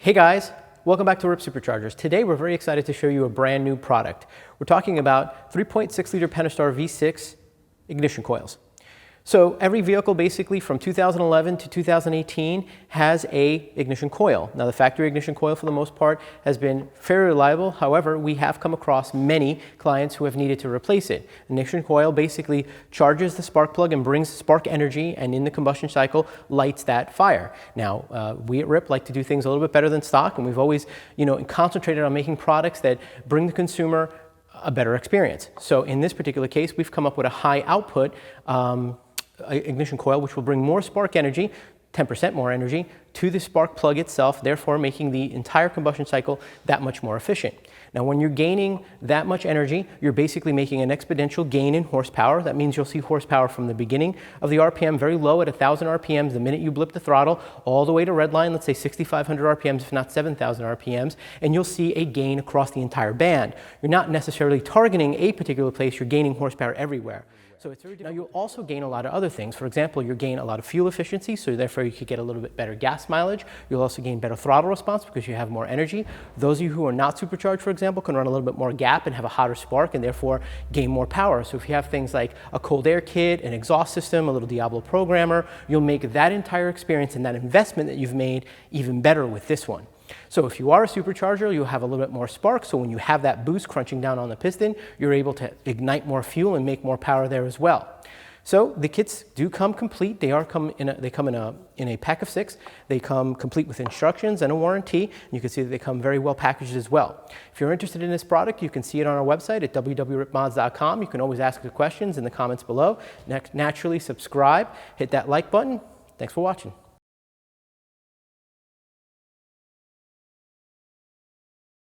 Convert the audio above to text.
Hey guys, welcome back to RIPP Superchargers. Today we're very excited to show you a brand new product. We're talking about 3.6 liter Pentastar V6 ignition coils. So every vehicle basically from 2011 to 2018 has a ignition coil. Now the factory ignition coil for the most part has been fairly reliable. However, we have come across many clients who have needed to replace it. Ignition coil basically charges the spark plug and brings spark energy, and in the combustion cycle lights that fire. Now we at RIPP like to do things a little bit better than stock, and we've always concentrated on making products that bring the consumer a better experience. So in this particular case, we've come up with a high output ignition coil, which will bring more spark energy, 10% more energy, to the spark plug itself, therefore making the entire combustion cycle that much more efficient. Now, when you're gaining that much energy, you're basically making an exponential gain in horsepower. That means you'll see horsepower from the beginning of the RPM very low at 1,000 RPMs the minute you blip the throttle, all the way to red line, let's say 6,500 RPMs, if not 7,000 RPMs, and you'll see a gain across the entire band. You're not necessarily targeting a particular place, you're gaining horsepower everywhere. So it's very different. Now you'll also gain a lot of other things. For example, you'll gain a lot of fuel efficiency, so therefore you could get a little bit better gas mileage. You'll also gain better throttle response because you have more energy. Those of you who are not supercharged, for example, can run a little bit more gap and have a hotter spark and therefore gain more power. So if you have things like a cold air kit, an exhaust system, a little Diablo programmer, you'll make that entire experience and that investment that you've made even better with this one. So if you are a supercharger, you'll have a little bit more spark, so when you have that boost crunching down on the piston, you're able to ignite more fuel and make more power there as well. So the kits do come complete. They come in a pack of 6. They come complete with instructions and a warranty. You can see that they come very well packaged as well. If you're interested in this product, you can see it on our website at www.rippmods.com. You can always ask the questions in the comments below. Naturally, subscribe, hit that like button. Thanks for watching.